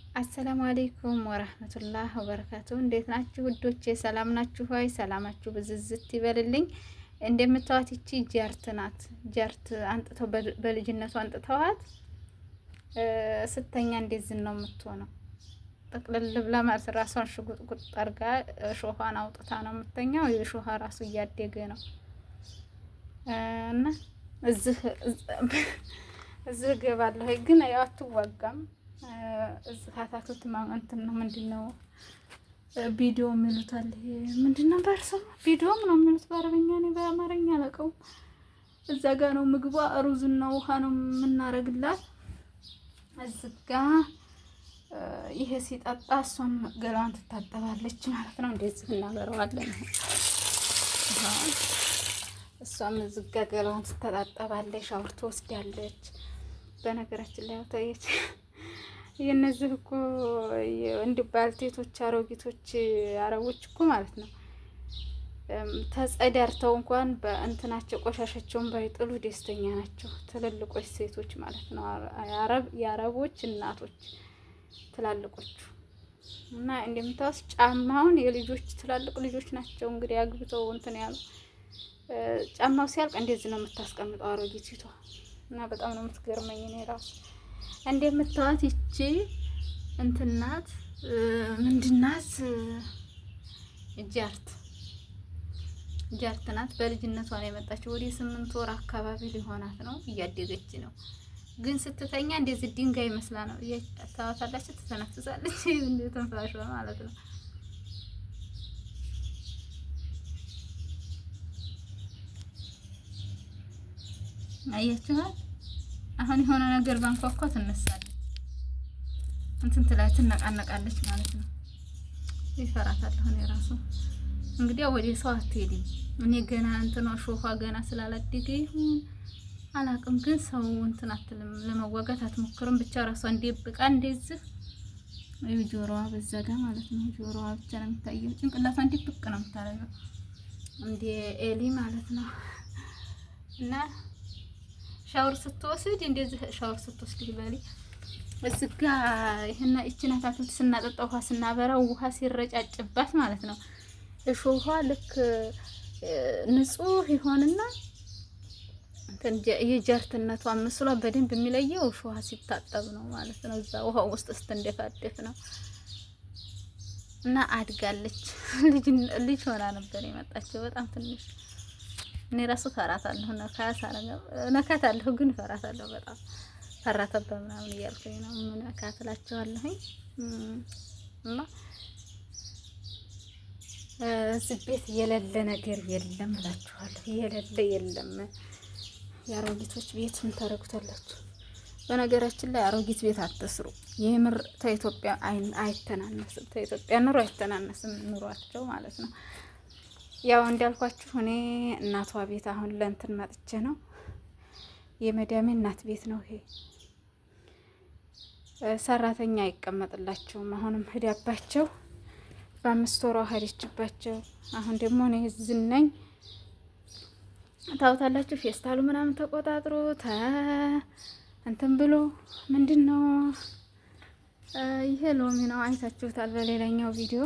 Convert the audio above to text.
አሰላሙ አለይኩም ወራህመቱላህ ወበረካቱ። እንዴት ናችሁ ውዶቼ? ሰላም ናችሁ ሆይ? ሰላማችሁ ብዝዝት ይበልልኝ። እንደምታዋት ይቺ ጀርት ናት። ጀርት አንጥተው በልጅነቱ አንጥተዋት ስተኛ እንደዚህ ነው የምትሆነው። ጠቅልል ብላ ማለት ራሷን ሽጉጥጉጥ አርጋ ሾሃን አውጥታ ነው የምተኛው። የሾሃ ራሱ እያደገ ነው እና እዚህ ገባለሁ ግን ያው አትዋጋም። እዚህ ካታቱት እንትን ነው ምንድነው ቪዲዮ የሚሉት አለ። ምንድነው በርሰው ቪዲዮም ነው የሚሉት በአረበኛ ነው በአማርኛ አላውቀውም። እዛ ጋር ነው ምግቧ ሩዝና ውሃ ነው የምናረግላት። እዚህ ጋር ይሄ ሲጠጣ እሷም ገላዋን ትታጠባለች ማለት ነው። እንደዚህ እናበረዋለን። እሷም እዚህ ጋር ገላዋን ትታጠባለች፣ ሻወር ትወስዳለች። በነገራችን ላይ ታየች የነዚህ እኮ እንደ ባልቴቶች አሮጊቶች አረቦች እኮ ማለት ነው ተጸዳርተው እንኳን በእንትናቸው ቆሻሻቸውን ባይጥሉ ደስተኛ ናቸው። ትልልቆች ሴቶች ማለት ነው የአረቦች እናቶች ትላልቆቹ እና እንደምታውስ ጫማውን የልጆች ትላልቅ ልጆች ናቸው እንግዲህ አግብተው እንትን ያሉ ጫማው ሲያልቅ እንደዚህ ነው የምታስቀምጠው አሮጊቷ እና በጣም ነው የምትገርመኝ እኔ ራሱ እንደምታዋት ይቺ እንትናት ምንድናት ጀርት ናት። በልጅነቷ ነው የመጣችው። ወደ 8 ወር አካባቢ ሊሆናት ነው። እያደገች ነው ግን ስትተኛ እንደዚህ ድንጋይ መስላ ነው ታዋታላችሁ። ትተነፍሳለች እንደ ትንፋሿ ማለት ነው። አያችኋት? አሁን የሆነ ነገር ባንኳኳ ትነሳለች፣ እንትን ትላይ ትነቃነቃለች ማለት ነው። ይፈራታል። እኔ ራሱ እንግዲህ ወደ ሰው አትሄድም። እኔ ገና እንትኗ ሾፋ ገና ስላላደገ ይሁን አላውቅም፣ ግን ሰው እንትን አትልም፣ ለመዋጋት አትሞክርም። ብቻ ራሷን ደብቃ እንደዚህ ጆሮዋ በዛ ጋር ማለት ነው። ጆሮዋ ብቻ ነው የሚታየው፣ ጭንቅላቷን ደብቅ ነው የምታረገው እንደ ኤሊ ማለት ነው። እና ሻወር ስትወስድ እንደዚህ ሻወር ስትወስድ ይበል እዚህ ጋር ይሄና እቺን አታክልት ስናጠጣ ውሃ ስናበራው ውሃ ሲረጫጭባት ማለት ነው እሾሃ ልክ ንጹህ ይሆንና እንትን የጀርትነቷ ምስሏ በደንብ የሚለየው እሾሃ ሲታጠብ ነው ማለት ነው። እዛ ውሃ ውስጥ ስትንደፋደፍ ነው። እና አድጋለች። ልጅ ሆና ነበር የመጣችው በጣም ትንሽ። እኔ ራሱ ፈራታለሁ። ነካታለሁ ግን ፈራታለሁ በጣም ፈራተበ ምናምን እያልኩኝ ነው ምን አካትላቸዋለሁኝ። እና እዚህ ቤት የሌለ ነገር የለም እላችኋለሁ። የሌለ የለም። የአሮጊቶች ቤት ምን ታረጉታላችሁ? በነገራችን ላይ አሮጊት ቤት አትስሩ። የምር ከኢትዮጵያ አይተናነስም። ከኢትዮጵያ ኑሮ አይተናነስም ኑሯቸው ማለት ነው። ያው እንዳልኳችሁ እኔ እናቷ ቤት አሁን ለእንትን መጥቼ ነው። የመዳሜ እናት ቤት ነው ይሄ። ሰራተኛ አይቀመጥላቸውም። አሁንም ሄዳባቸው በ5 ወሯ ሄደችባቸው። አሁን ደግሞ እኔ ዝነኝ ታውታላችሁ። ፌስታሉ ምናምን ተቆጣጥሮ እንትን ብሎ ምንድነው ይሄ ሎሚ ነው አይታችሁታል በሌላኛው ቪዲዮ።